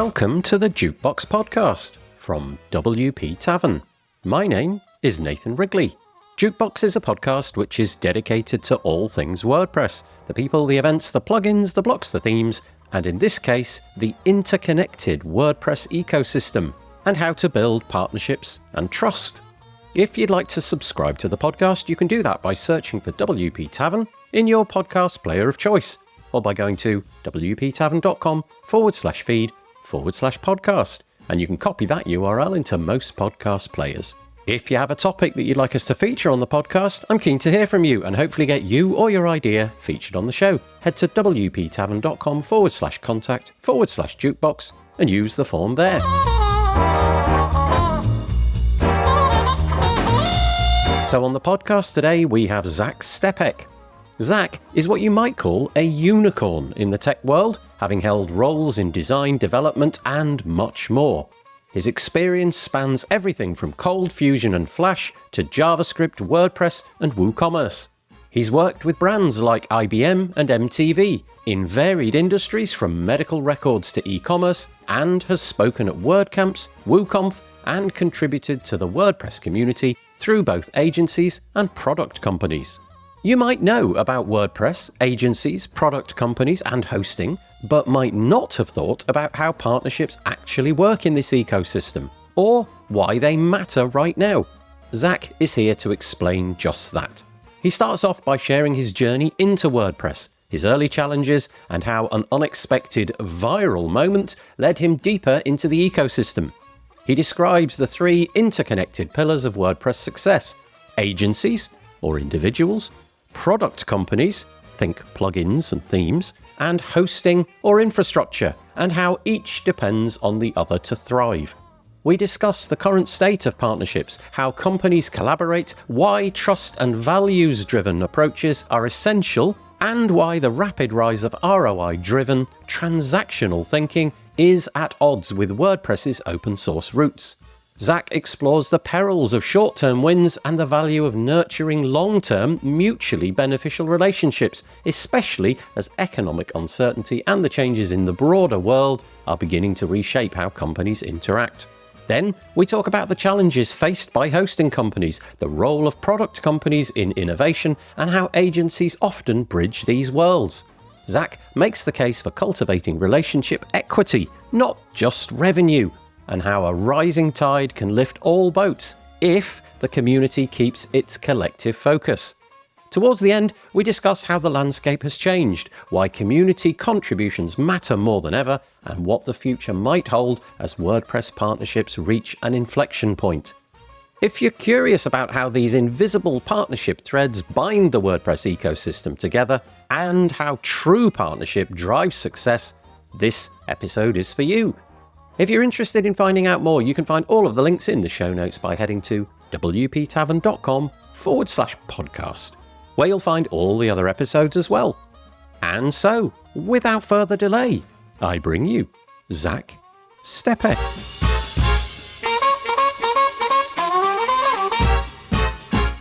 Welcome to the Jukebox Podcast from WP Tavern. My name is Nathan Wrigley. Jukebox is a podcast which is dedicated to all things WordPress, the people, the events, the plugins, the blocks, the themes, and in this case, the interconnected WordPress ecosystem, and how to build partnerships and trust. If you'd like to subscribe to the podcast, you can do that by searching for WP Tavern in your podcast player of choice, or by going to wptavern.com/feed/podcast, and you can copy that URL into most podcast players. If you have a topic that you'd like us to feature on the podcast, I'm keen to hear from you and hopefully get you or your idea featured on the show. Head to wptavern.com/contact/jukebox and use the form there. So on the podcast today, we have Zach Stepek. Zach is what you might call a unicorn in the tech world, having held roles in design, development, and much more. His experience spans everything from Cold Fusion and Flash to JavaScript, WordPress, and WooCommerce. He's worked with brands like IBM and MTV in varied industries from medical records to e-commerce, and has spoken at WordCamps, WooConf, and contributed to the WordPress community through both agencies and product companies. You might know about WordPress, agencies, product companies, and hosting, but might not have thought about how partnerships actually work in this ecosystem, or why they matter right now. Zach is here to explain just that. He starts off by sharing his journey into WordPress, his early challenges, and how an unexpected viral moment led him deeper into the ecosystem. He describes the three interconnected pillars of WordPress success: agencies, or individuals, product companies, think plugins and themes, and hosting or infrastructure, and how each depends on the other to thrive. We discuss the current state of partnerships, how companies collaborate, why trust and values-driven approaches are essential, and why the rapid rise of ROI-driven, transactional thinking is at odds with WordPress's open source roots. Zach explores the perils of short-term wins and the value of nurturing long-term, mutually beneficial relationships, especially as economic uncertainty and the changes in the broader world are beginning to reshape how companies interact. Then, we talk about the challenges faced by hosting companies, the role of product companies in innovation, and how agencies often bridge these worlds. Zach makes the case for cultivating relationship equity, not just revenue, and how a rising tide can lift all boats if the community keeps its collective focus. Towards the end, we discuss how the landscape has changed, why community contributions matter more than ever, and what the future might hold as WordPress partnerships reach an inflection point. If you're curious about how these invisible partnership threads bind the WordPress ecosystem together, and how true partnership drives success, this episode is for you. If you're interested in finding out more, you can find all of the links in the show notes by heading to wptavern.com/podcast, where you'll find all the other episodes as well. And so, without further delay, I bring you Zach Stepek.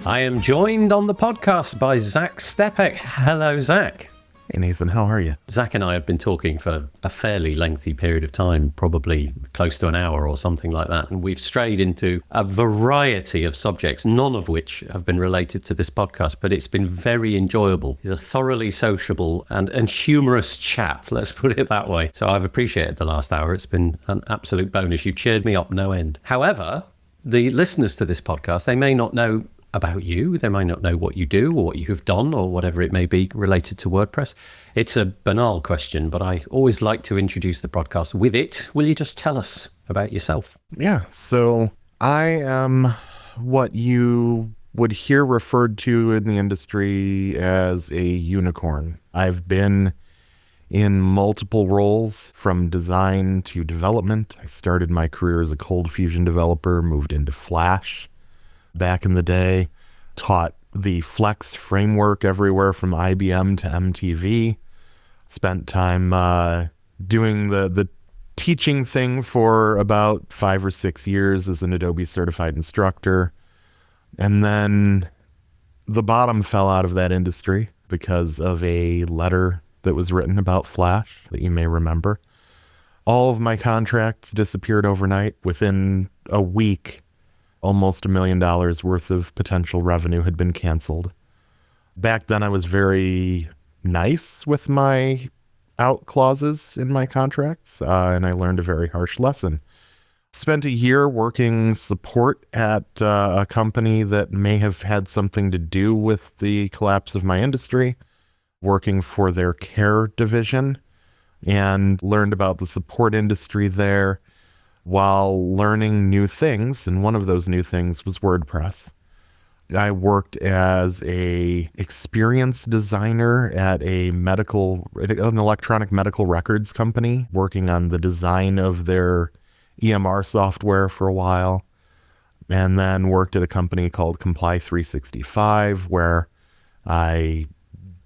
I am joined on the podcast by Zach Stepek. Hello, Zach. Hey Nathan, how are you? Zach and I have been talking for a fairly lengthy period of time, probably close to an hour or something like that, and we've strayed into a variety of subjects, none of which have been related to this podcast, but it's been very enjoyable. He's a thoroughly sociable and humorous chap, let's put it that way. So I've appreciated the last hour. It's been an absolute bonus. You've cheered me up no end. However, the listeners to this podcast, they may not know about you. They might not know what you do or what you have done or whatever it may be related to WordPress. It's a banal question, but I always like to introduce the podcast with it. Will you just tell us about yourself? Yeah, so I am what you would hear referred to in the industry as a unicorn. I've been in multiple roles from design to development. I started my career as a Cold Fusion developer, moved into Flash back in the day, taught the Flex framework everywhere from IBM to MTV, spent time doing the teaching thing for about 5 or 6 years as an Adobe certified instructor. And then the bottom fell out of that industry because of a letter that was written about Flash that you may remember. All of my contracts disappeared overnight. Within a week, almost $1 million worth of potential revenue had been canceled. Back then, I was very nice with my out clauses in my contracts, and I learned a very harsh lesson. Spent a year working support at a company that may have had something to do with the collapse of my industry, working for their care division, and learned about the support industry there while learning new things. And one of those new things was WordPress. I worked as a experience designer at an electronic medical records company, working on the design of their EMR software for a while, and then worked at a company called Comply 365, where I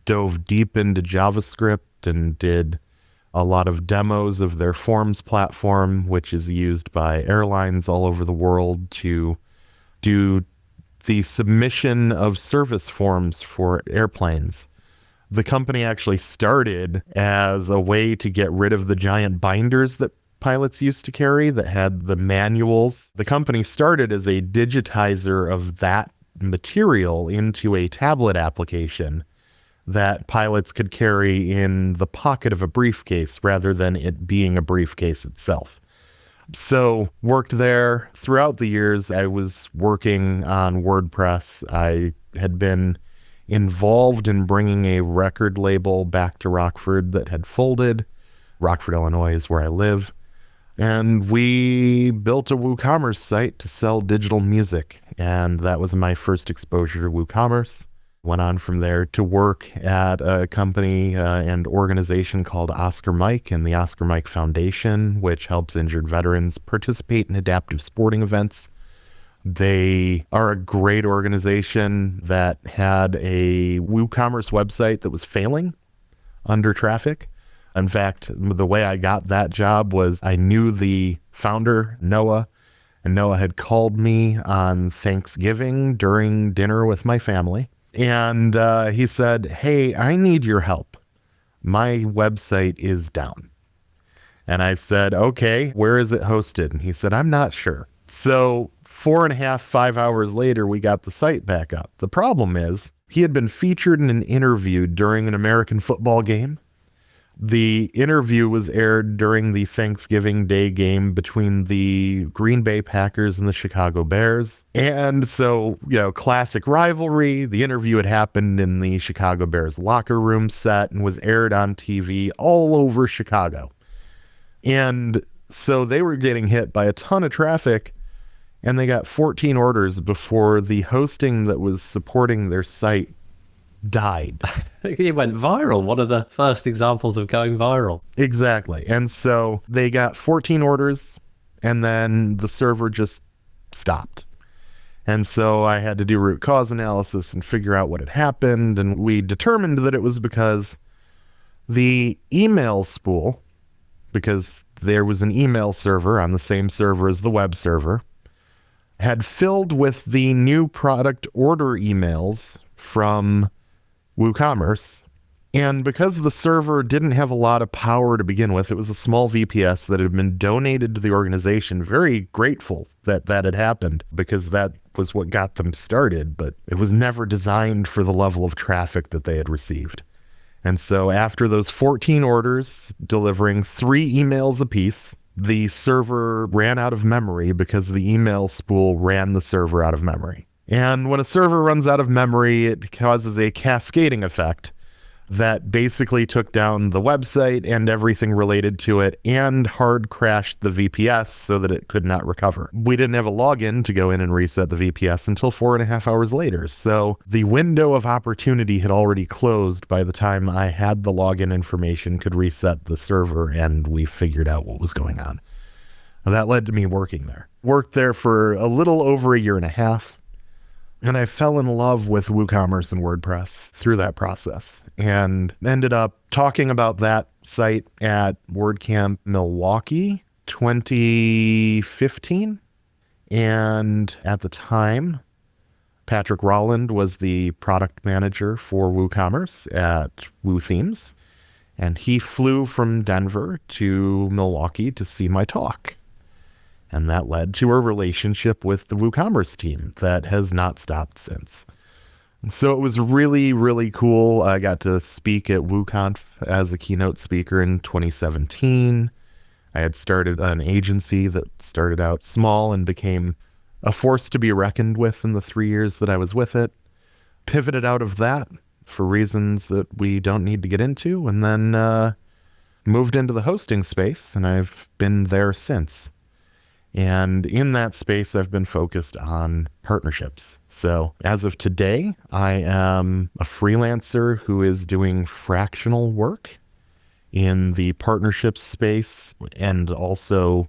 dove deep into JavaScript and did a lot of demos of their forms platform, which is used by airlines all over the world to do the submission of service forms for airplanes. The company actually started as a way to get rid of the giant binders that pilots used to carry that had the manuals. The company started as a digitizer of that material into a tablet application that pilots could carry in the pocket of a briefcase rather than it being a briefcase itself. So worked there. Throughout the years, I was working on WordPress. I had been involved in bringing a record label back to Rockford that had folded. Rockford, Illinois is where I live. And we built a WooCommerce site to sell digital music. And that was my first exposure to WooCommerce. Went on from there to work at a company and organization called Oscar Mike and the Oscar Mike Foundation, which helps injured veterans participate in adaptive sporting events. They are a great organization that had a WooCommerce website that was failing under traffic. In fact, the way I got that job was I knew the founder, Noah, and Noah had called me on Thanksgiving during dinner with my family. And he said, "Hey, I need your help. My website is down." And I said, "Okay, where is it hosted?" And he said, "I'm not sure." So 4.5, 5 hours later, we got the site back up. The problem is he had been featured in an interview during an American football game. The interview was aired during the Thanksgiving Day game between the Green Bay Packers and the Chicago Bears. And so, classic rivalry. The interview had happened in the Chicago Bears locker room set and was aired on TV all over Chicago. And so they were getting hit by a ton of traffic, and they got 14 orders before the hosting that was supporting their site died. It went viral. One of the first examples of going viral. Exactly. And so they got 14 orders, and then the server just stopped. And so I had to do root cause analysis and figure out what had happened. And we determined that it was because the email spool, because there was an email server on the same server as the web server, had filled with the new product order emails from WooCommerce. And because the server didn't have a lot of power to begin with, it was a small VPS that had been donated to the organization. Very grateful that that had happened, because that was what got them started, but it was never designed for the level of traffic that they had received. And so after those 14 orders, delivering 3 emails apiece, the server ran out of memory because the email spool ran the server out of memory. And when a server runs out of memory, it causes a cascading effect that basically took down the website and everything related to it and hard crashed the VPS so that it could not recover. We didn't have a login to go in and reset the VPS until 4.5 hours later. So the window of opportunity had already closed by the time I had the login information, could reset the server, and we figured out what was going on. Now, that led to me working there. Worked there for a little over 1.5 years. And I fell in love with WooCommerce and WordPress through that process, and ended up talking about that site at WordCamp Milwaukee 2015. And at the time, Patrick Rolland was the product manager for WooCommerce at WooThemes. And he flew from Denver to Milwaukee to see my talk. And that led to a relationship with the WooCommerce team that has not stopped since. And so it was really, really cool. I got to speak at WooConf as a keynote speaker in 2017. I had started an agency that started out small and became a force to be reckoned with in the 3 years that I was with it. Pivoted out of that for reasons that we don't need to get into, and then moved into the hosting space, and I've been there since. And in that space, I've been focused on partnerships. So as of today, I am a freelancer who is doing fractional work in the partnerships space and also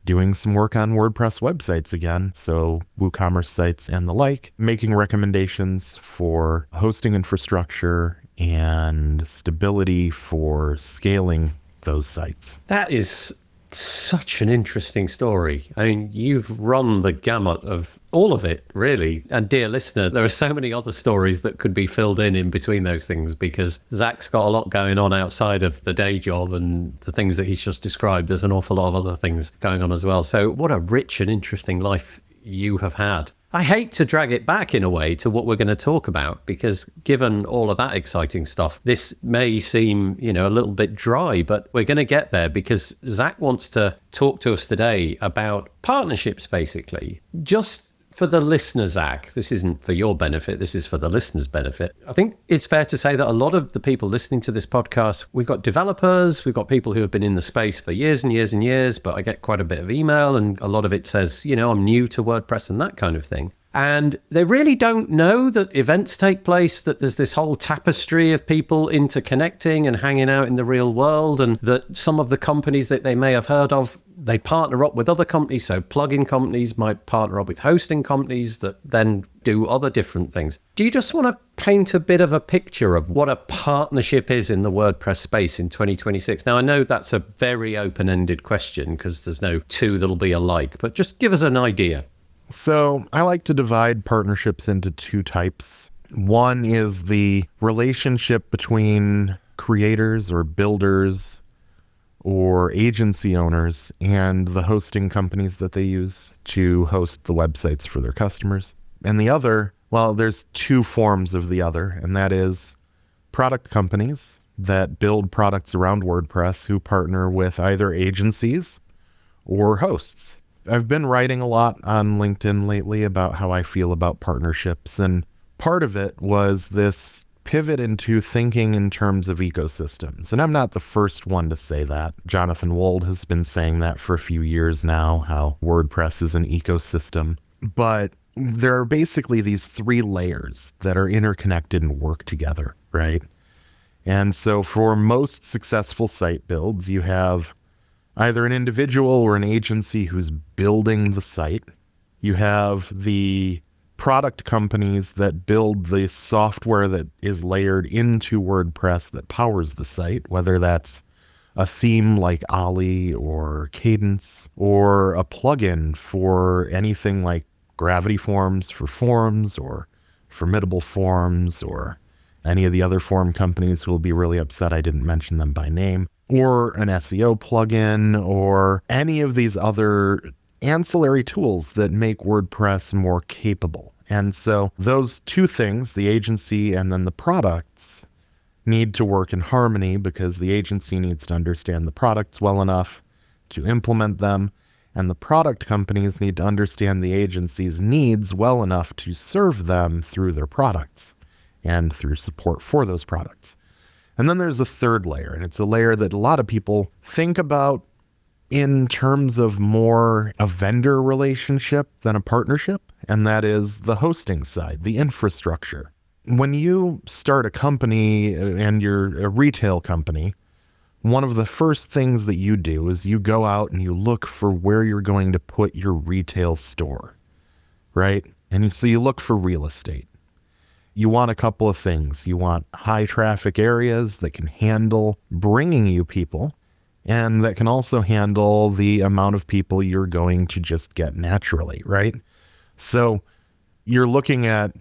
doing some work on WordPress websites again. So WooCommerce sites and the like, making recommendations for hosting infrastructure and stability for scaling those sites. That is such an interesting story. I mean, you've run the gamut of all of it, really. And dear listener, there are so many other stories that could be filled in between those things, because Zach's got a lot going on outside of the day job and the things that he's just described. There's an awful lot of other things going on as well. So what a rich and interesting life you have had. I hate to drag it back in a way to what we're going to talk about, because given all of that exciting stuff, this may seem, a little bit dry, but we're going to get there, because Zach wants to talk to us today about partnerships, basically. Just for the listener, Zach, this isn't for your benefit, this is for the listener's benefit. I think it's fair to say that a lot of the people listening to this podcast, we've got developers, we've got people who have been in the space for years and years and years, but I get quite a bit of email and a lot of it says, I'm new to WordPress and that kind of thing. And they really don't know that events take place, that there's this whole tapestry of people interconnecting and hanging out in the real world, and that some of the companies that they may have heard of, they partner up with other companies. So plugin companies might partner up with hosting companies that then do other different things. Do you just want to paint a bit of a picture of what a partnership is in the WordPress space in 2026? Now, I know that's a very open-ended question because there's no two that'll be alike, but just give us an idea. So I like to divide partnerships into two types. One is the relationship between creators or builders or agency owners and the hosting companies that they use to host the websites for their customers. And the other, well, there's two forms of the other, and that is product companies that build products around WordPress who partner with either agencies or hosts. I've been writing a lot on LinkedIn lately about how I feel about partnerships, and part of it was this pivot into thinking in terms of ecosystems. And I'm not the first one to say that. Jonathan Wold has been saying that for a few years now, how WordPress is an ecosystem. But there are basically these three layers that are interconnected and work together, right? And so for most successful site builds, you have either an individual or an agency who's building the site. You have the product companies that build the software that is layered into WordPress that powers the site, whether that's a theme like Ollie or Cadence, or a plugin for anything like Gravity Forms for forms, or Formidable Forms, or any of the other form companies who will be really upset I didn't mention them by name, or an SEO plugin, or any of these other ancillary tools that make WordPress more capable. And so those two things, the agency and then the products, need to work in harmony, because the agency needs to understand the products well enough to implement them, and the product companies need to understand the agency's needs well enough to serve them through their products and through support for those products. And then there's a third layer, and it's a layer that a lot of people think about in terms of more a vendor relationship than a partnership, and that is the hosting side, the infrastructure. When you start a company and you're a retail company, one of the first things that you do is you go out and you look for where you're going to put your retail store, right? And so you look for real estate. You want a couple of things. You want high traffic areas that can handle bringing you people, and that can also handle the amount of people you're going to just get naturally, right? So you're looking at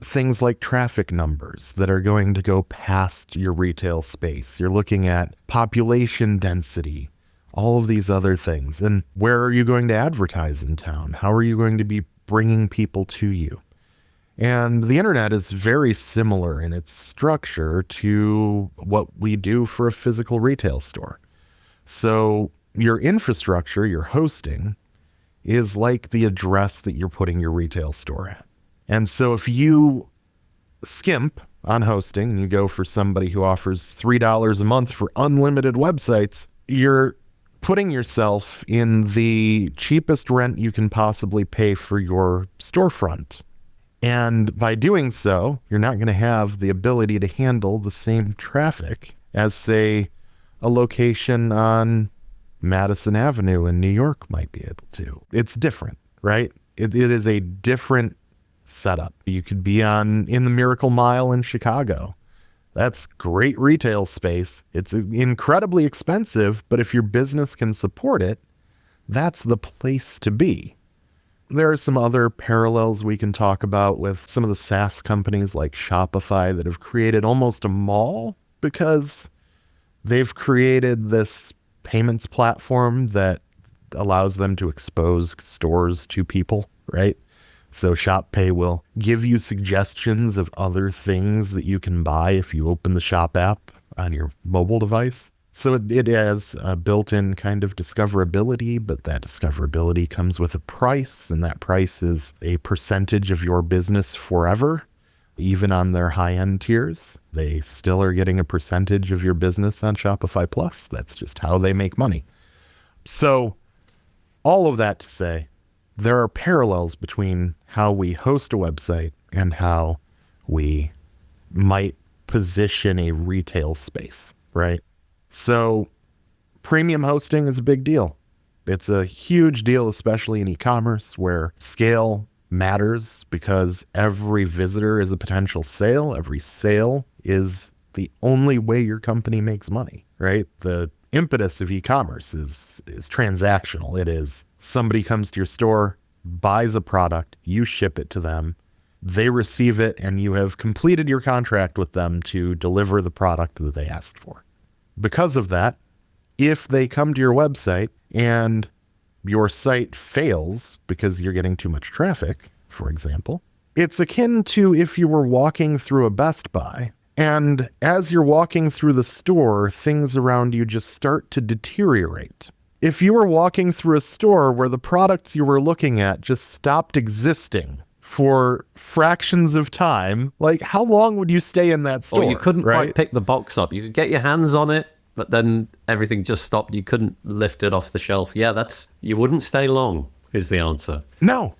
things like traffic numbers that are going to go past your retail space. You're looking at population density, all of these other things. And where are you going to advertise in town? How are you going to be bringing people to you? And the internet is very similar in its structure to what we do for a physical retail store. So your infrastructure, your hosting, is like the address that you're putting your retail store at. And so if you skimp on hosting and you go for somebody who offers $3 a month for unlimited websites, you're putting yourself in the cheapest rent you can possibly pay for your storefront. And by doing so, you're not going to have the ability to handle the same traffic as, say, a location on Madison Avenue in New York might be able to. It's different, right? It is a different setup. You could be in the Miracle Mile in Chicago. That's great retail space. It's incredibly expensive, but if your business can support it, that's the place to be. There are some other parallels we can talk about with some of the SaaS companies like Shopify that have created almost a mall because they've created this payments platform that allows them to expose stores to people, right? So ShopPay will give you suggestions of other things that you can buy if you open the Shop app on your mobile device. So it has a built-in kind of discoverability, but that discoverability comes with a price, and that price is a percentage of your business forever. Even on their high-end tiers, they still are getting a percentage of your business on Shopify Plus. That's just how they make money. So all of that to say, there are parallels between how we host a website and how we might position a retail space, right? So premium hosting is a big deal. It's a huge deal, especially in e-commerce where scale matters because every visitor is a potential sale. Every sale is the only way your company makes money, right? The impetus of e-commerce is transactional. It is somebody comes to your store, buys a product, you ship it to them, they receive it, and you have completed your contract with them to deliver the product that they asked for. Because of that, if they come to your website and your site fails because you're getting too much traffic, for example, it's akin to if you were walking through a Best Buy and as you're walking through the store, things around you just start to deteriorate. If you were walking through a store where the products you were looking at just stopped existing for fractions of time, like how long would you stay in that store? Or you couldn't right? quite pick the box up. You could get your hands on it, but then everything just stopped. You couldn't lift it off the shelf. Yeah, you wouldn't stay long is the answer. No.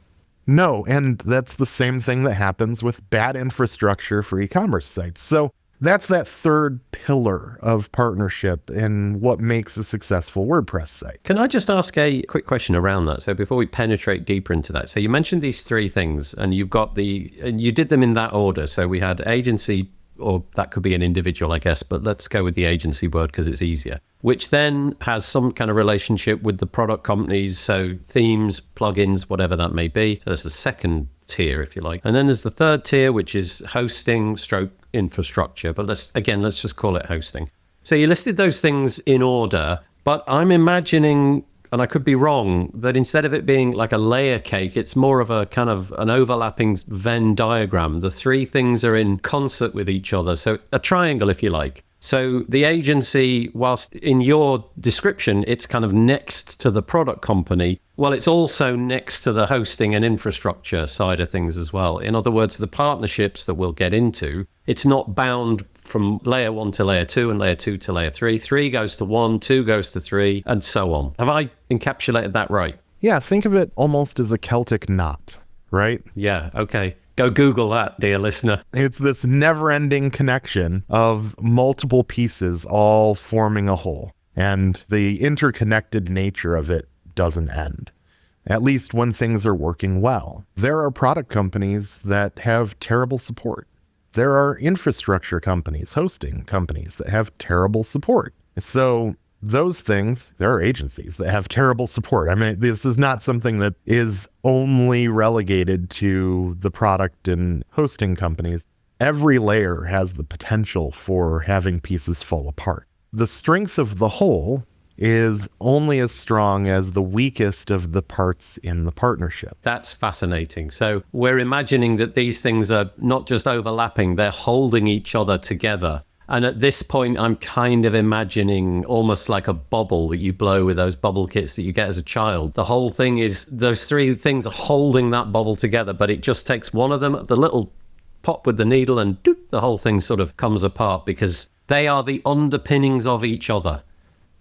And that's the same thing that happens with bad infrastructure for e-commerce sites. So that's that third pillar of partnership and what makes a successful WordPress site. Can I just ask a quick question around that? So before we penetrate deeper into that, so you mentioned these three things and and you did them in that order. So we had agency, or that could be an individual, I guess, but let's go with the agency word because it's easier, which then has some kind of relationship with the product companies. So themes, plugins, whatever that may be. So that's the second tier, if you like. And then there's the third tier, which is hosting stroke infrastructure. But let's just call it hosting. So you listed those things in order, but I'm imagining, and I could be wrong, that instead of it being like a layer cake, it's more of a kind of an overlapping Venn diagram. The three things are in concert with each other. So a triangle, if you like. So the agency, whilst in your description, it's kind of next to the product company, well, it's also next to the hosting and infrastructure side of things as well. In other words, the partnerships that we'll get into, it's not bound from layer 1 to layer 2 and layer 2 to layer 3. 3 goes to 1, 2 goes to 3, and so on. Have I encapsulated that right? Yeah, think of it almost as a Celtic knot, right? Yeah, okay. Go Google that, dear listener. It's this never-ending connection of multiple pieces all forming a whole. And the interconnected nature of it doesn't end, at least when things are working well. There are product companies that have terrible support. There are infrastructure companies, hosting companies that have terrible support. So those things, there are agencies that have terrible support. I mean, this is not something that is only relegated to the product and hosting companies. Every layer has the potential for having pieces fall apart. The strength of the whole is only as strong as the weakest of the parts in the partnership. That's fascinating. So we're imagining that these things are not just overlapping, they're holding each other together. And at this point, I'm kind of imagining almost like a bubble that you blow with those bubble kits that you get as a child. The whole thing is those three things are holding that bubble together, but it just takes one of them, the little pop with the needle, and doop, the whole thing sort of comes apart because they are the underpinnings of each other.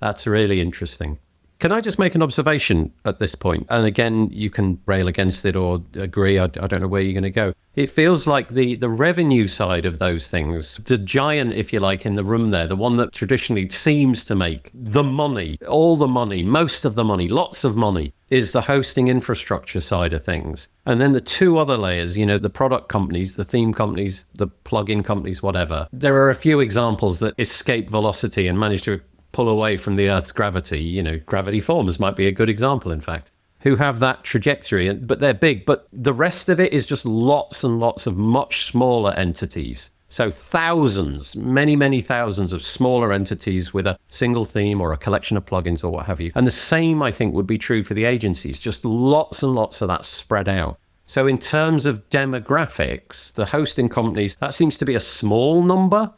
That's really interesting. Can I just make an observation at this point? And again, you can rail against it or agree. I don't know where you're going to go. It feels like the revenue side of those things, the giant, if you like, in the room there, the one that traditionally seems to make the money, all the money, most of the money, lots of money, is the hosting infrastructure side of things. And then the two other layers, the product companies, the theme companies, the plugin companies, whatever. There are a few examples that escape velocity and manage to pull away from the Earth's gravity. Gravity Forms might be a good example, in fact, who have that trajectory, but they're big. But the rest of it is just lots and lots of much smaller entities. So thousands, many, many thousands of smaller entities with a single theme or a collection of plugins or what have you. And the same, I think, would be true for the agencies, just lots and lots of that spread out. So in terms of demographics, the hosting companies, that seems to be a small number,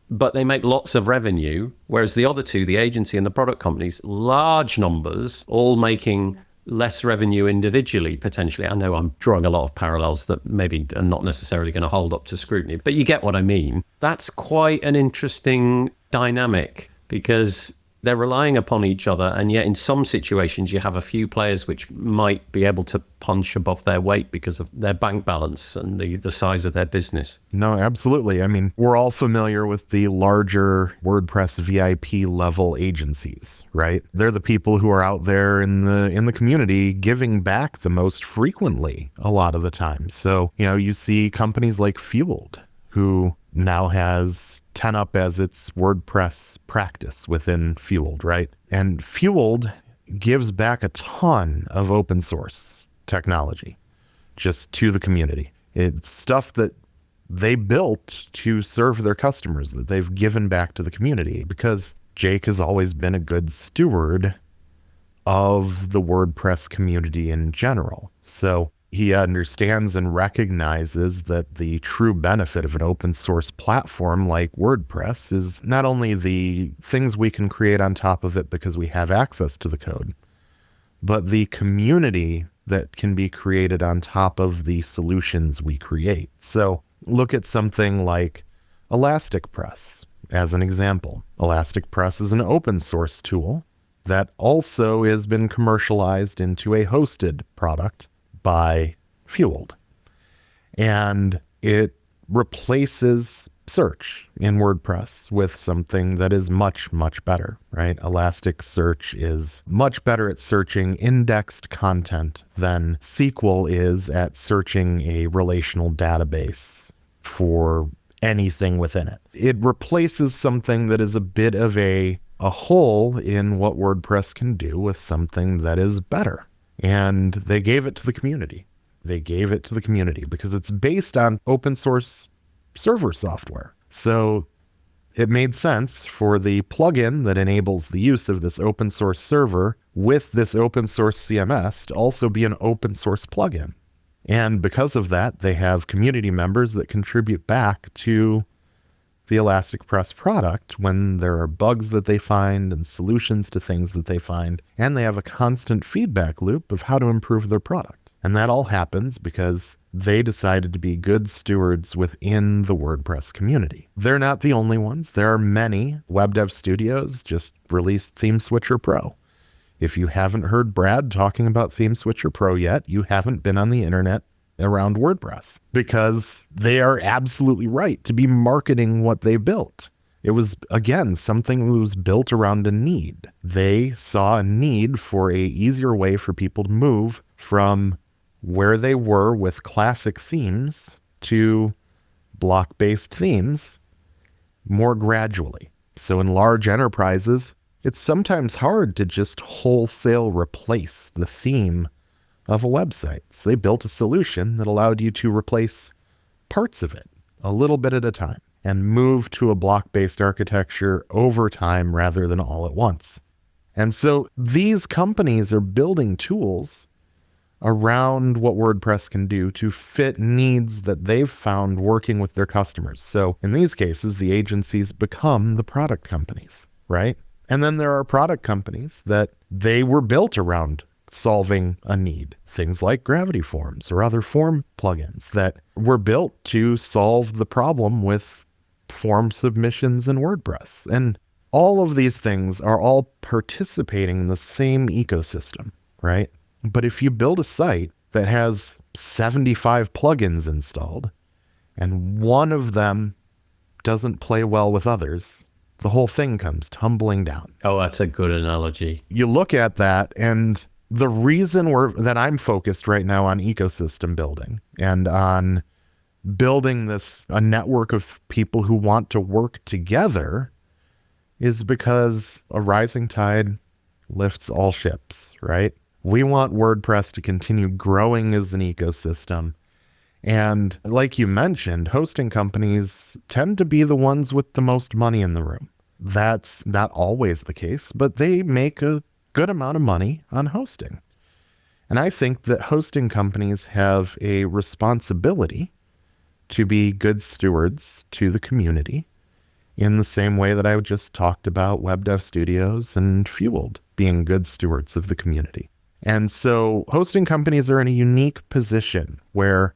but they make lots of revenue, whereas the other two, the agency and the product companies, large numbers, all making less revenue individually, potentially. I know I'm drawing a lot of parallels that maybe are not necessarily going to hold up to scrutiny, but you get what I mean. That's quite an interesting dynamic because they're relying upon each other, and yet in some situations you have a few players which might be able to punch above their weight because of their bank balance and the size of their business. No, absolutely. I mean, we're all familiar with the larger WordPress VIP level agencies, right? They're the people who are out there in the community giving back the most frequently a lot of the time. So, you see companies like Fueled, who now has 10up as its WordPress practice within Fueled, right? And Fueled gives back a ton of open source technology just to the community. It's stuff that they built to serve their customers that they've given back to the community because Jake has always been a good steward of the WordPress community in general. So he understands and recognizes that the true benefit of an open source platform like WordPress is not only the things we can create on top of it because we have access to the code, but the community that can be created on top of the solutions we create. So look at something like ElasticPress as an example. ElasticPress is an open source tool that also has been commercialized into a hosted product by Fueled. And it replaces search in WordPress with something that is much, much better, right? Elasticsearch is much better at searching indexed content than SQL is at searching a relational database for anything within it. It replaces something that is a bit of a hole in what WordPress can do with something that is better. And they gave it to the community. They gave it to the community because it's based on open source server software. So it made sense for the plugin that enables the use of this open source server with this open source CMS to also be an open source plugin. And because of that, they have community members that contribute back to the ElasticPress product when there are bugs that they find and solutions to things that they find, and they have a constant feedback loop of how to improve their product. And that all happens because they decided to be good stewards within the WordPress community. They're not the only ones. There are many. Web Dev Studios just released Theme Switcher Pro. If you haven't heard Brad talking about Theme Switcher Pro yet, you haven't been on the internet around WordPress, because they are absolutely right to be marketing what they built. It was, again, something that was built around a need. They saw a need for a easier way for people to move from where they were with classic themes to block-based themes more gradually. So in large enterprises, it's sometimes hard to just wholesale replace the theme of a website. So they built a solution that allowed you to replace parts of it a little bit at a time and move to a block-based architecture over time rather than all at once. And so these companies are building tools around what WordPress can do to fit needs that they've found working with their customers. So in these cases, the agencies become the product companies, right? And then there are product companies that they were built around solving a need. Things like Gravity Forms or other form plugins that were built to solve the problem with form submissions in WordPress. And all of these things are all participating in the same ecosystem, right? But if you build a site that has 75 plugins installed and one of them doesn't play well with others, the whole thing comes tumbling down. Oh, that's a good analogy. You look at that, and the reason that I'm focused right now on ecosystem building and on building a network of people who want to work together is because a rising tide lifts all ships, right? We want WordPress to continue growing as an ecosystem. And like you mentioned, hosting companies tend to be the ones with the most money in the room. That's not always the case, but they make a good amount of money on hosting. And I think that hosting companies have a responsibility to be good stewards to the community in the same way that I just talked about Web Dev Studios and Fueled being good stewards of the community. And so hosting companies are in a unique position where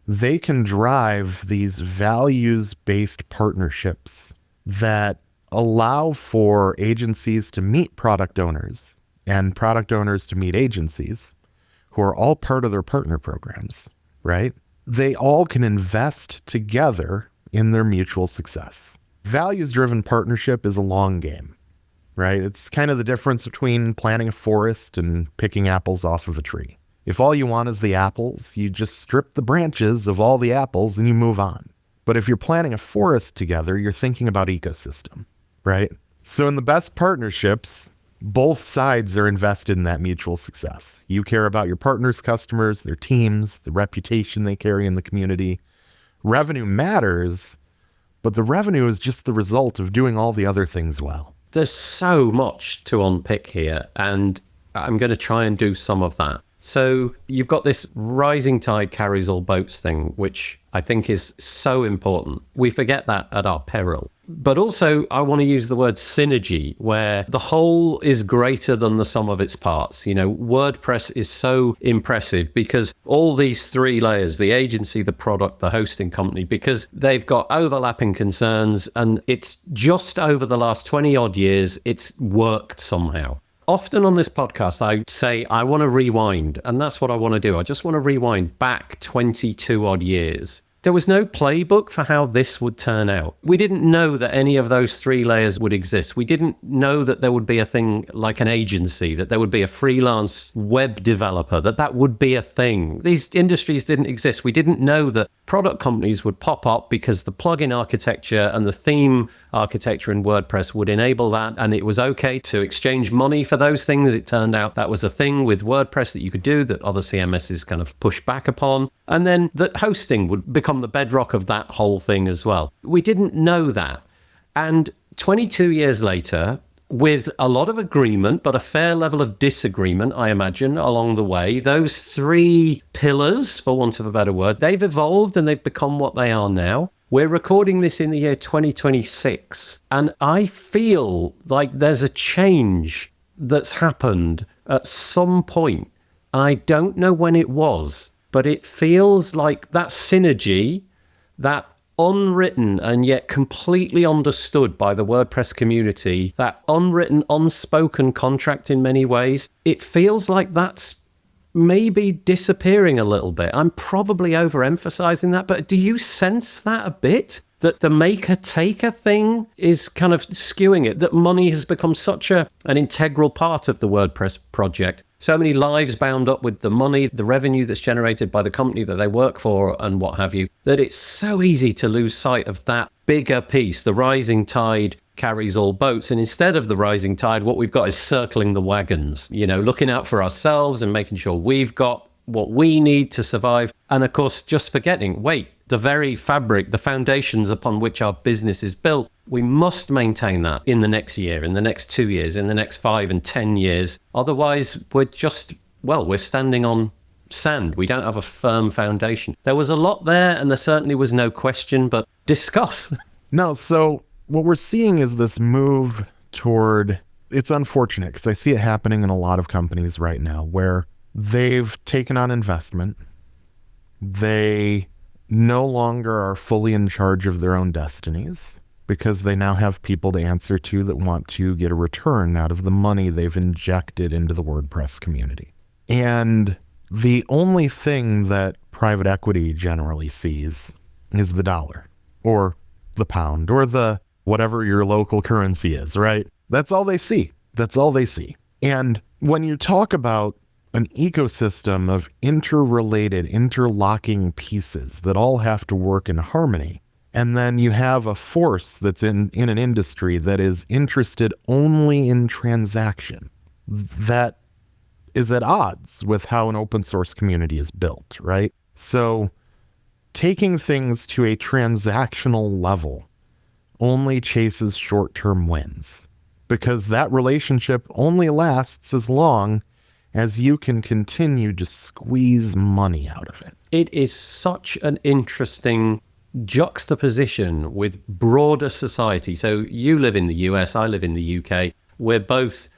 they can drive these values-based partnerships that allow for agencies to meet product owners and product owners to meet agencies who are all part of their partner programs, right? They all can invest together in their mutual success. Values-driven partnership is a long game. Right? It's kind of the difference between planting a forest and picking apples off of a tree. If all you want is the apples, you just strip the branches of all the apples and you move on. But if you're planting a forest together, you're thinking about ecosystem, right? So in the best partnerships, both sides are invested in that mutual success. You care about your partners' customers, their teams, the reputation they carry in the community. Revenue matters, but the revenue is just the result of doing all the other things well. There's so much to unpick here, and I'm going to try and do some of that. So you've got this rising tide carries all boats thing, which I think is so important. We forget that at our peril. But also, I want to use the word synergy, where the whole is greater than the sum of its parts. You know, WordPress is so impressive because all these three layers, the agency, the product, the hosting company, because they've got overlapping concerns, and it's just over the last 20 odd years, it's worked somehow. Often on this podcast, I say, I want to rewind, and that's what I want to do. I just want to rewind back 22 odd years. There was no playbook for how this would turn out. We didn't know that any of those three layers would exist. We didn't know that there would be a thing like an agency, that there would be a freelance web developer, that would be a thing. These industries didn't exist. We didn't know that product companies would pop up because the plugin architecture and the theme architecture in WordPress would enable that, and it was okay to exchange money for those things. It turned out that was a thing with WordPress that you could do that other CMSs kind of push back upon, and then that hosting would become the bedrock of that whole thing as well. We didn't know that. And 22 years later, with a lot of agreement, but a fair level of disagreement, I imagine, along the way, those three pillars, for want of a better word, they've evolved and they've become what they are now. We're recording this in the year 2026, and I feel like there's a change that's happened at some point. I don't know when it was, but it feels like that synergy, that unwritten and yet completely understood by the WordPress community, that unwritten, unspoken contract in many ways, it feels like that's maybe disappearing a little bit. I'm probably overemphasizing that, but do you sense that a bit? That the maker-taker thing is kind of skewing it, that money has become such an integral part of the WordPress project. So many lives bound up with the money, the revenue that's generated by the company that they work for and what have you, that it's so easy to lose sight of that bigger piece, the rising tide carries all boats. And instead of the rising tide, what we've got is circling the wagons, looking out for ourselves and making sure we've got what we need to survive. And of course, just forgetting, the very fabric, the foundations upon which our business is built, we must maintain that in the next year, in the next 2 years, in the next 5 and 10 years. Otherwise, we're standing on sand. We don't have a firm foundation. There was a lot there, and there certainly was no question, but discuss. No, so what we're seeing is this move toward, it's unfortunate because I see it happening in a lot of companies right now where they've taken on investment. They no longer are fully in charge of their own destinies because they now have people to answer to that want to get a return out of the money they've injected into the WordPress community. And the only thing that private equity generally sees is the dollar or the pound or the whatever your local currency is, right? That's all they see. That's all they see. And when you talk about an ecosystem of interrelated, interlocking pieces that all have to work in harmony, and then you have a force that's in an industry that is interested only in transaction, that is at odds with how an open source community is built, right? So taking things to a transactional level only chases short-term wins because that relationship only lasts as long as you can continue to squeeze money out of it. It is such an interesting juxtaposition with broader society. So you live in the US, I live in the UK. We're both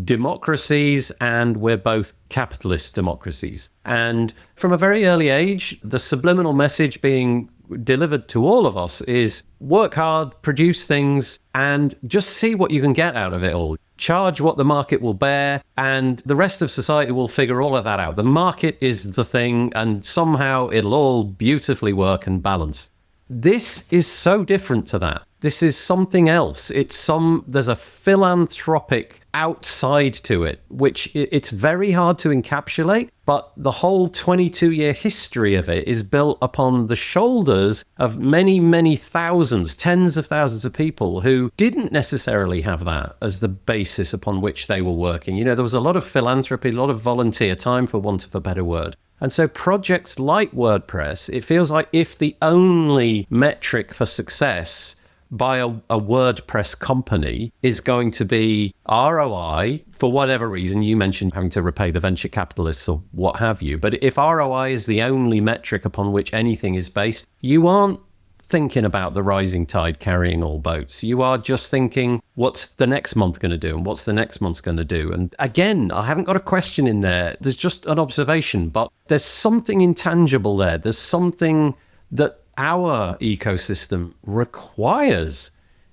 democracies and we're both capitalist democracies. And from a very early age, the subliminal message being delivered to all of us is work hard, produce things, and just see what you can get out of it all. Charge what the market will bear, and the rest of society will figure all of that out. The market is the thing, and somehow it'll all beautifully work and balance. This is so different to that. This is something else. There's a philanthropic outside to it, which it's very hard to encapsulate, but the whole 22-year history of it is built upon the shoulders of many, many thousands, tens of thousands of people who didn't necessarily have that as the basis upon which they were working. There was a lot of philanthropy, a lot of volunteer time, for want of a better word. And so projects like WordPress, it feels like if the only metric for success by a WordPress company is going to be ROI, for whatever reason, you mentioned having to repay the venture capitalists or what have you. But if ROI is the only metric upon which anything is based, you aren't thinking about the rising tide carrying all boats. You are just thinking, what's the next month going to do? And what's the next month going to do? And again, I haven't got a question in there. There's just an observation, but there's something intangible there. There's something that our ecosystem requires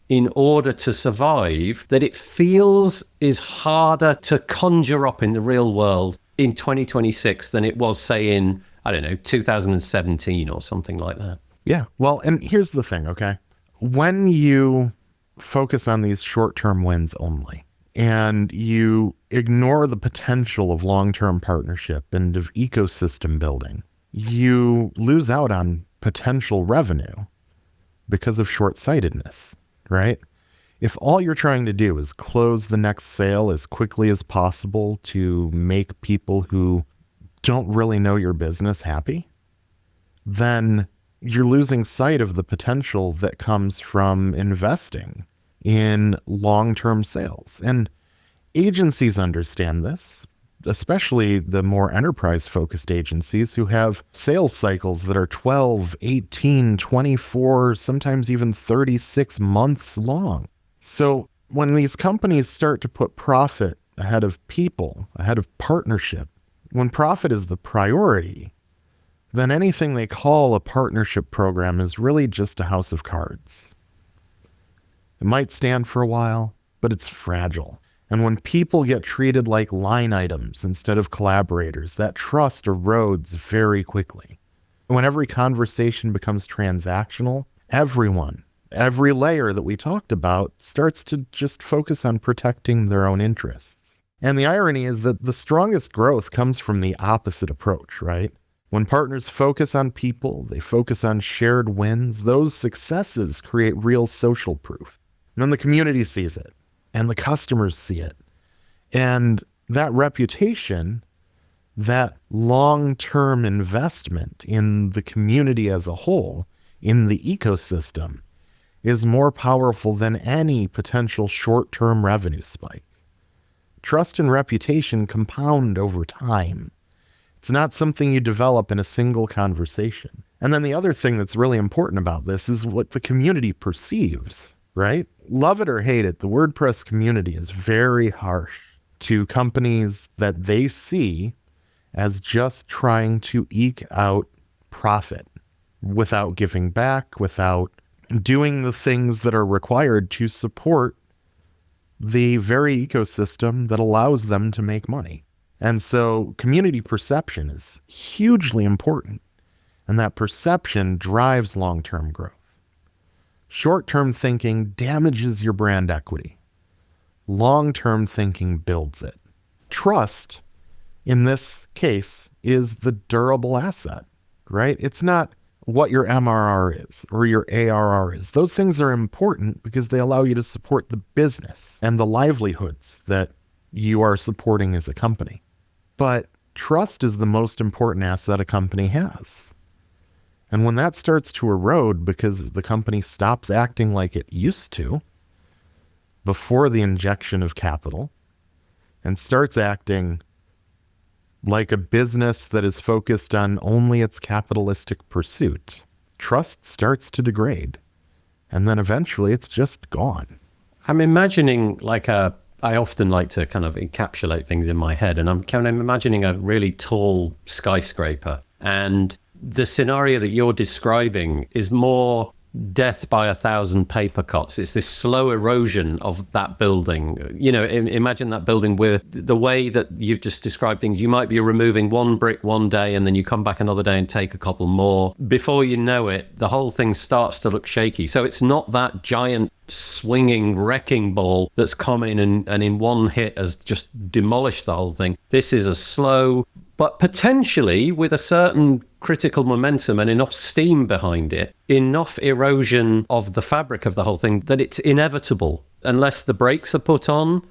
in order to survive that it feels is harder to conjure up in the real world in 2026 than it was, say, in, 2017 or something like that. Yeah. Well, and here's the thing, okay? When you focus on these short-term wins only and you ignore the potential of long-term partnership and of ecosystem building, you lose out on potential revenue because of short-sightedness, right? If all you're trying to do is close the next sale as quickly as possible to make people who don't really know your business happy, then you're losing sight of the potential that comes from investing in long-term sales. And agencies understand this, especially the more enterprise-focused agencies who have sales cycles that are 12, 18, 24, sometimes even 36 months long. So when these companies start to put profit ahead of people, ahead of partnership, when profit is the priority, then anything they call a partnership program is really just a house of cards. It might stand for a while, but it's fragile. And when people get treated like line items instead of collaborators, that trust erodes very quickly. When every conversation becomes transactional, every layer that we talked about starts to just focus on protecting their own interests. And the irony is that the strongest growth comes from the opposite approach, right? When partners focus on people, they focus on shared wins, those successes create real social proof. And then the community sees it and the customers see it. And that reputation, that long-term investment in the community as a whole, in the ecosystem, is more powerful than any potential short-term revenue spike. Trust and reputation compound over time. It's not something you develop in a single conversation. And then the other thing that's really important about this is what the community perceives, right? Love it or hate it, the WordPress community is very harsh to companies that they see as just trying to eke out profit without giving back, without doing the things that are required to support the very ecosystem that allows them to make money. And so community perception is hugely important, and that perception drives long-term growth. Short-term thinking damages your brand equity. Long-term thinking builds it. Trust, in this case, is the durable asset, right? It's not what your MRR is or your ARR is. Those things are important because they allow you to support the business and the livelihoods that you are supporting as a company. But trust is the most important asset a company has. And when that starts to erode because the company stops acting like it used to before the injection of capital and starts acting like a business that is focused on only its capitalistic pursuit, trust starts to degrade. And then eventually it's just gone. I'm imagining I often like to kind of encapsulate things in my head, and I'm kind of imagining a really tall skyscraper. And the scenario that you're describing is more death by 1,000 paper cuts. It's this slow erosion of that building. You know, imagine that building where the way that you've just described things, you might be removing one brick one day and then you come back another day and take a couple more. Before you know it, the whole thing starts to look shaky. So it's not that giant swinging wrecking ball that's come in and in one hit has just demolished the whole thing. This is a slow, but potentially with a certain critical momentum and enough steam behind it, enough erosion of the fabric of the whole thing that it's inevitable. Unless the brakes are put on,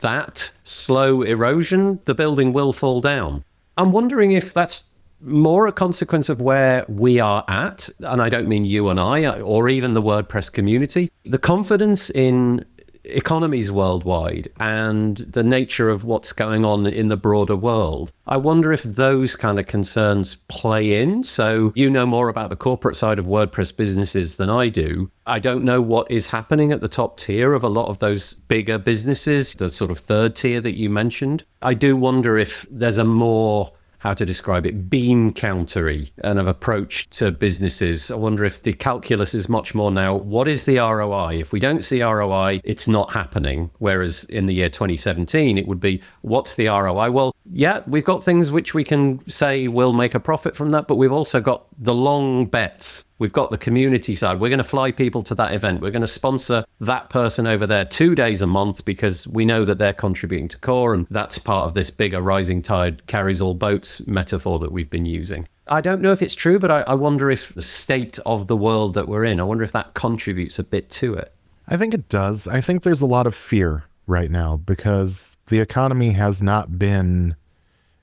that slow erosion, the building will fall down. I'm wondering if that's more a consequence of where we are at, and I don't mean you and I, or even the WordPress community. The confidence in economies worldwide and the nature of what's going on in the broader world. I wonder if those kind of concerns play in. So you know more about the corporate side of WordPress businesses than I do. I don't know what is happening at the top tier of a lot of those bigger businesses, the sort of third tier that you mentioned. I do wonder if there's a more, how to describe it, bean countery kind of approach to businesses. I wonder if the calculus is much more now, what is the ROI? If we don't see ROI, it's not happening. Whereas in the year 2017, it would be, what's the ROI? Well, yeah, we've got things which we can say will make a profit from that, but we've also got the long bets. We've got the community side. We're going to fly people to that event. We're going to sponsor that person over there 2 days a month because we know that they're contributing to core, and that's part of this bigger rising tide carries all boats metaphor that we've been using. I don't know if it's true, but I wonder if the state of the world that we're in, I wonder if that contributes a bit to it. I think it does. I think there's a lot of fear right now because the economy has not been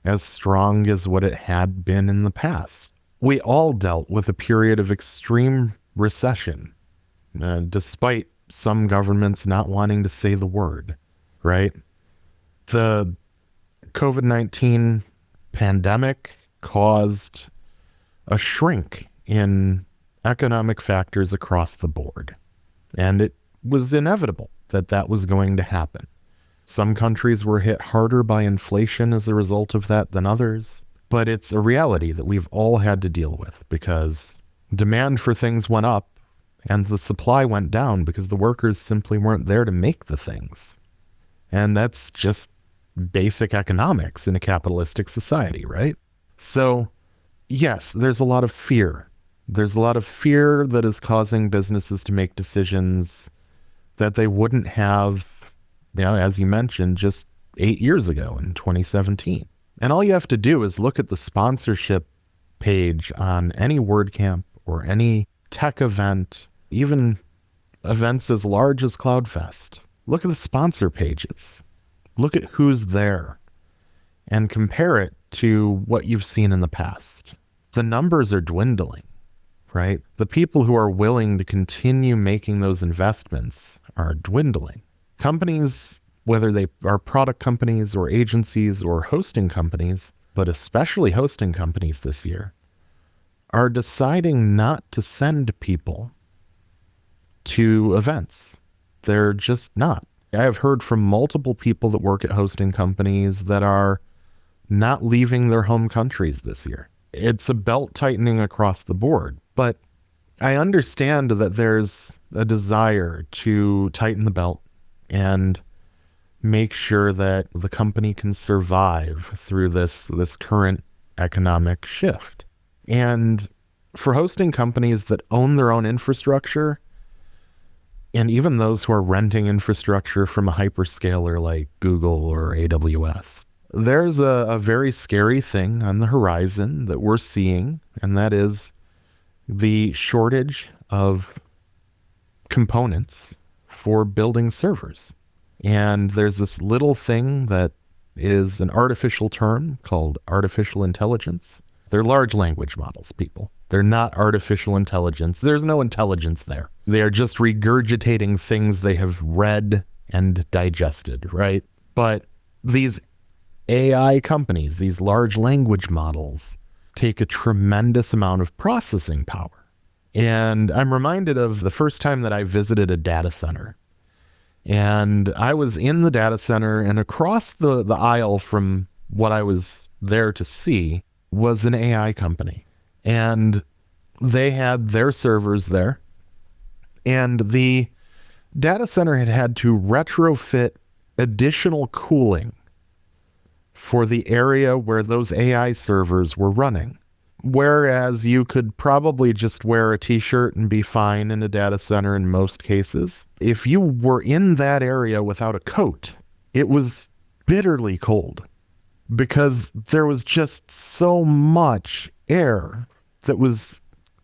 as strong as what it had been in the past. We all dealt with a period of extreme recession, despite some governments not wanting to say the word, right? The COVID-19 pandemic caused a shrink in economic factors across the board, and it was inevitable that that was going to happen. Some countries were hit harder by inflation as a result of that than others. But it's a reality that we've all had to deal with because demand for things went up and the supply went down because the workers simply weren't there to make the things. And that's just basic economics in a capitalistic society, right? So, yes, there's a lot of fear. There's a lot of fear that is causing businesses to make decisions that they wouldn't have, as you mentioned, just 8 years ago in 2017. And all you have to do is look at the sponsorship page on any WordCamp or any tech event, even events as large as CloudFest. Look at the sponsor pages. Look at who's there and compare it to what you've seen in the past. The numbers are dwindling, right? The people who are willing to continue making those investments are dwindling. Companies, whether they are product companies or agencies or hosting companies, but especially hosting companies this year, are deciding not to send people to events. They're just not. I have heard from multiple people that work at hosting companies that are not leaving their home countries this year. It's a belt tightening across the board, but I understand that there's a desire to tighten the belt and make sure that the company can survive through this current economic shift. And for hosting companies that own their own infrastructure, and even those who are renting infrastructure from a hyperscaler like Google or AWS, there's a very scary thing on the horizon that we're seeing, and that is the shortage of components for building servers. And there's this little thing that is an artificial term called artificial intelligence. They're large language models, people. They're not artificial intelligence. There's no intelligence there. They are just regurgitating things they have read and digested, right? But these AI companies, these large language models, take a tremendous amount of processing power. And I'm reminded of the first time that I visited a data center. And I was in the data center, and across the aisle from what I was there to see was an AI company. And they had their servers there. And the data center had to retrofit additional cooling for the area where those AI servers were running. Whereas you could probably just wear a t-shirt and be fine in a data center in most cases. If you were in that area without a coat, it was bitterly cold because there was just so much air that was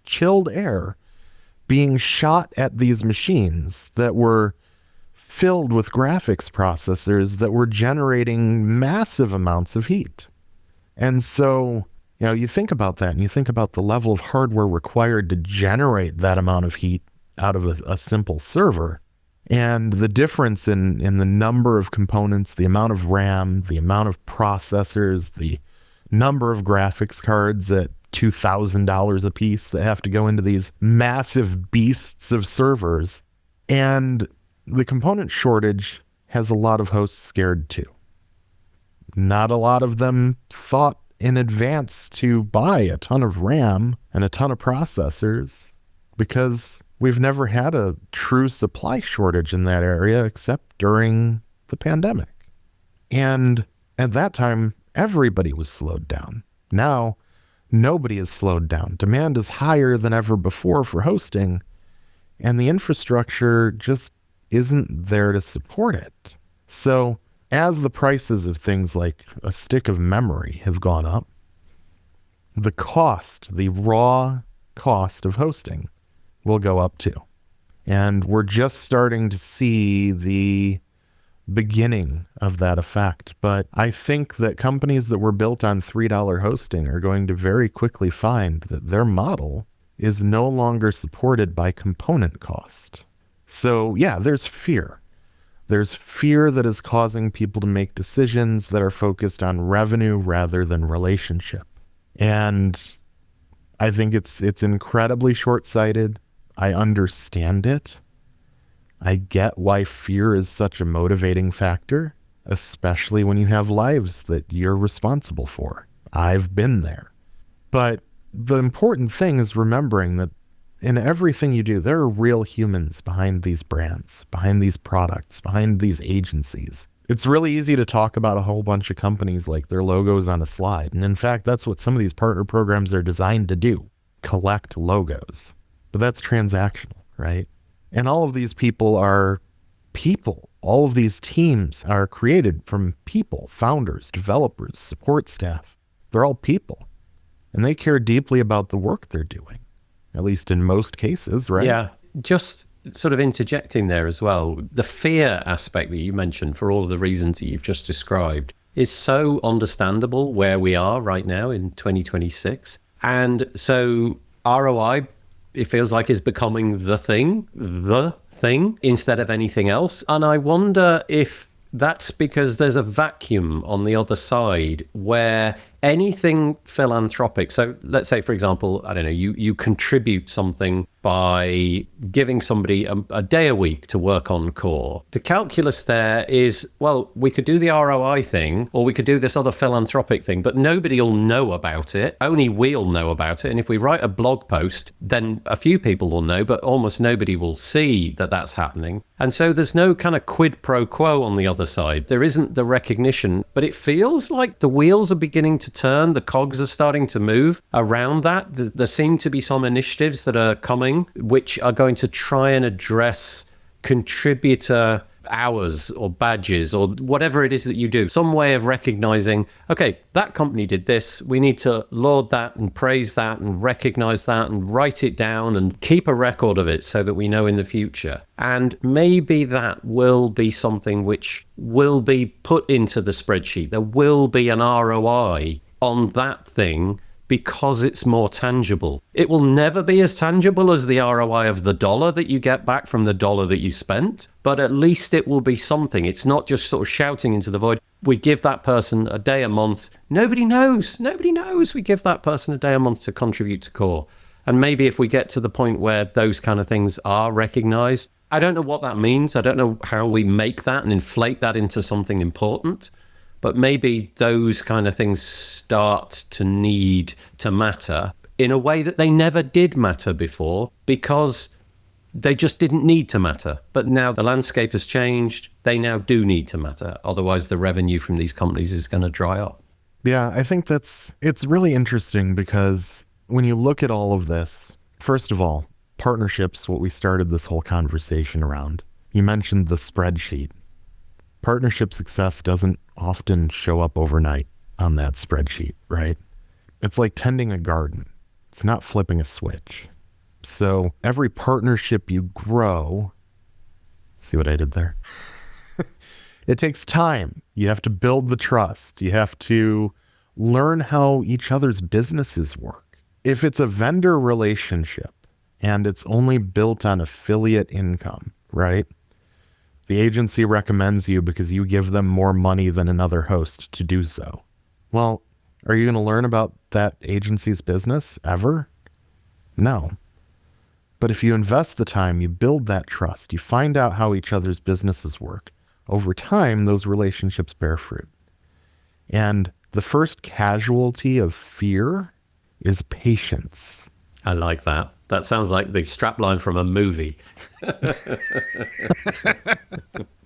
chilled air being shot at these machines that were filled with graphics processors that were generating massive amounts of heat. And so, you think about that and you think about the level of hardware required to generate that amount of heat out of a simple server, and the difference in the number of components, the amount of RAM, the amount of processors, the number of graphics cards at $2,000 a piece that have to go into these massive beasts of servers. And the component shortage has a lot of hosts scared too. Not a lot of them thought in advance to buy a ton of RAM and a ton of processors because we've never had a true supply shortage in that area except during the pandemic. And at that time, everybody was slowed down. Now, nobody is slowed down. Demand is higher than ever before for hosting, and the infrastructure just isn't there to support it. So as the prices of things like a stick of memory have gone up, the raw cost of hosting will go up too. And we're just starting to see the beginning of that effect. But I think that companies that were built on $3 hosting are going to very quickly find that their model is no longer supported by component cost. So yeah, there's fear. There's fear that is causing people to make decisions that are focused on revenue rather than relationship. And I think it's incredibly short-sighted. I understand it. I get why fear is such a motivating factor, especially when you have lives that you're responsible for. I've been there. But the important thing is remembering that in everything you do, there are real humans behind these brands, behind these products, behind these agencies. It's really easy to talk about a whole bunch of companies like their logos on a slide. And in fact, that's what some of these partner programs are designed to do, collect logos. But that's transactional, right? And all of these people are people. All of these teams are created from people, founders, developers, support staff. They're all people. And they care deeply about the work they're doing. At least in most cases, right? Yeah. Just sort of interjecting there as well, the fear aspect that you mentioned, for all of the reasons that you've just described, is so understandable where we are right now in 2026. And so ROI, it feels like, is becoming the thing instead of anything else. And I wonder if that's because there's a vacuum on the other side where anything philanthropic, so let's say, for example, I don't know, you contribute something by giving somebody a day a week to work on core. The calculus there is, well, we could do the ROI thing, or we could do this other philanthropic thing, but nobody will know about it. Only we'll know about it. And if we write a blog post, then a few people will know, but almost nobody will see that that's happening. And so there's no kind of quid pro quo on the other side. There isn't the recognition, but it feels like the wheels are beginning to turn. The cogs are starting to move around that. There seem to be some initiatives that are coming which are going to try and address contributor hours or badges or whatever it is that you do. Some way of recognizing, okay, that company did this. We need to laud that and praise that and recognize that and write it down and keep a record of it so that we know in the future. And maybe that will be something which will be put into the spreadsheet. There will be an ROI on that thing because it's more tangible. It will never be as tangible as the ROI of the dollar that you get back from the dollar that you spent, but at least it will be something. It's not just sort of shouting into the void. We give that person a day a month. Nobody knows. We give that person a day a month to contribute to core. And maybe if we get to the point where those kind of things are recognized, I don't know what that means. I don't know how we make that and inflate that into something important. But maybe those kind of things start to need to matter in a way that they never did matter before because they just didn't need to matter. But now the landscape has changed. They now do need to matter. Otherwise, the revenue from these companies is going to dry up. Yeah, I think it's really interesting because when you look at all of this, first of all, partnerships, what we started this whole conversation around. You mentioned the spreadsheet. Partnership success doesn't often show up overnight on that spreadsheet, right? It's like tending a garden. It's not flipping a switch. So every partnership you grow, see what I did there? It takes time. You have to build the trust. You have to learn how each other's businesses work. If it's a vendor relationship and it's only built on affiliate income, right? The agency recommends you because you give them more money than another host to do so. Well, are you going to learn about that agency's business ever? No. But if you invest the time, you build that trust, you find out how each other's businesses work. Over time, those relationships bear fruit. And the first casualty of fear is patience. I like that. That sounds like the strapline from a movie.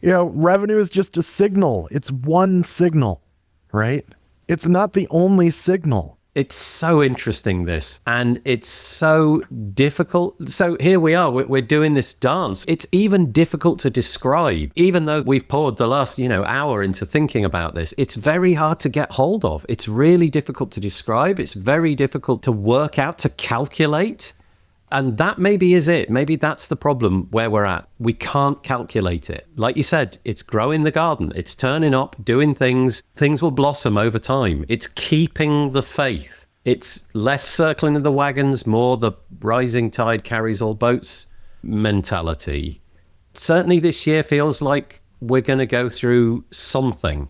Revenue is just a signal. It's one signal, right? It's not the only signal. It's so interesting, this, and it's so difficult. So here we are, we're doing this dance. It's even difficult to describe, even though we've poured the last, hour into thinking about this. It's very hard to get hold of. It's really difficult to describe. It's very difficult to work out, to calculate. And that maybe is it. Maybe that's the problem where we're at. We can't calculate it. Like you said, it's growing the garden. It's turning up, doing things. Things will blossom over time. It's keeping the faith. It's less circling of the wagons, more the rising tide carries all boats mentality. Certainly this year feels like we're going to go through something.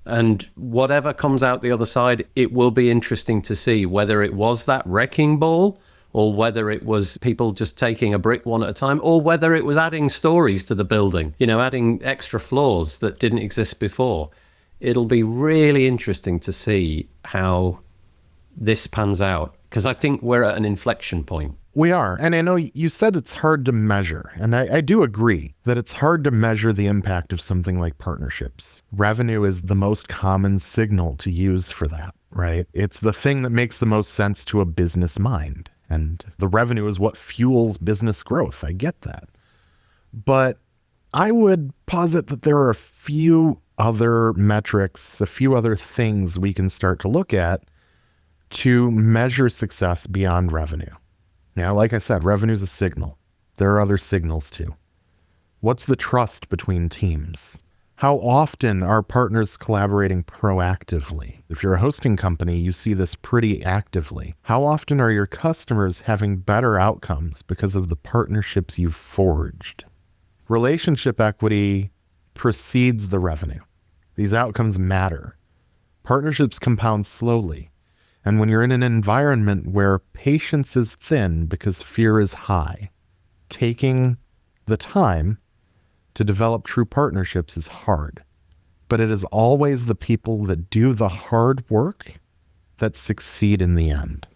And whatever comes out the other side, it will be interesting to see whether it was that wrecking ball, or whether it was people just taking a brick one at a time, or whether it was adding stories to the building, adding extra floors that didn't exist before. It'll be really interesting to see how this pans out, because I think we're at an inflection point. We are. And I know you said it's hard to measure, and I do agree that it's hard to measure the impact of something like partnerships. Revenue is the most common signal to use for that, right? It's the thing that makes the most sense to a business mind. And the revenue is what fuels business growth. I get that. But I would posit that there are a few other metrics, a few other things we can start to look at to measure success beyond revenue. Now, like I said, revenue is a signal. There are other signals too. What's the trust between teams? How often are partners collaborating proactively? If you're a hosting company, you see this pretty actively. How often are your customers having better outcomes because of the partnerships you've forged? Relationship equity precedes the revenue. These outcomes matter. Partnerships compound slowly. And when you're in an environment where patience is thin because fear is high, taking the time to develop true partnerships is hard. But it is always the people that do the hard work that succeed in the end.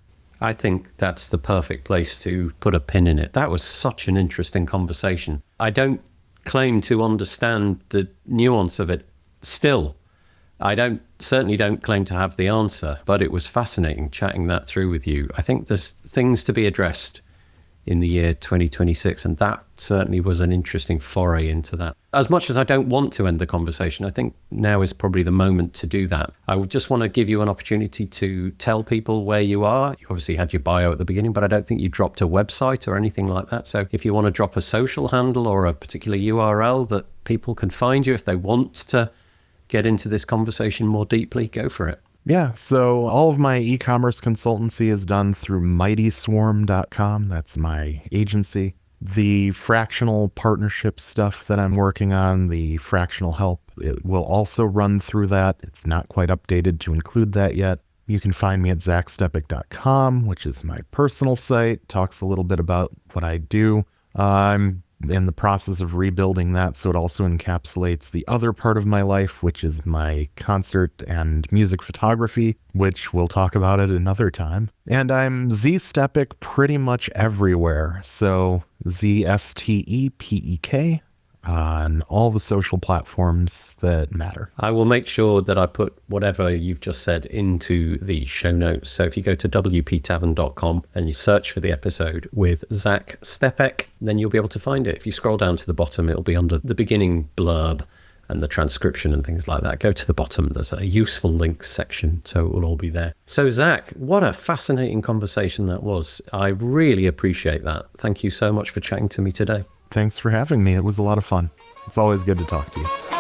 I think that's the perfect place to put a pin in it. That was such an interesting conversation. I don't claim to understand the nuance of it still. I certainly don't claim to have the answer, but it was fascinating chatting that through with you. I think there's things to be addressed in the year 2026, and that certainly was an interesting foray into that. As much as I don't want to end the conversation, I think now is probably the moment to do that. I would just want to give you an opportunity to tell people where you are. You obviously had your bio at the beginning, but I don't think you dropped a website or anything like that. So if you want to drop a social handle or a particular URL that people can find you if they want to get into this conversation more deeply, go for it. Yeah, so all of my e-commerce consultancy is done through mightyswarm.com. That's my agency. The fractional partnership stuff that I'm working on, the fractional help, it will also run through that. It's not quite updated to include that yet. You can find me at zachstepek.com, which is my personal site. Talks a little bit about what I do. I'm in the process of rebuilding that, so it also encapsulates the other part of my life, which is my concert and music photography, which we'll talk about at another time. And I'm Z Stepek pretty much everywhere, so ZSTEPEK on all the social platforms that matter. I will make sure that I put whatever you've just said into the show notes. So if you go to wptavern.com and you search for the episode with Zach Stepek, then you'll be able to find it. If you scroll down to the bottom, it'll be under the beginning blurb and the transcription and things like that. Go to the bottom, there's a useful links section, so it will all be there. So Zach, what a fascinating conversation that was. I really appreciate that. Thank you so much for chatting to me today. Thanks for having me. It was a lot of fun. It's always good to talk to you.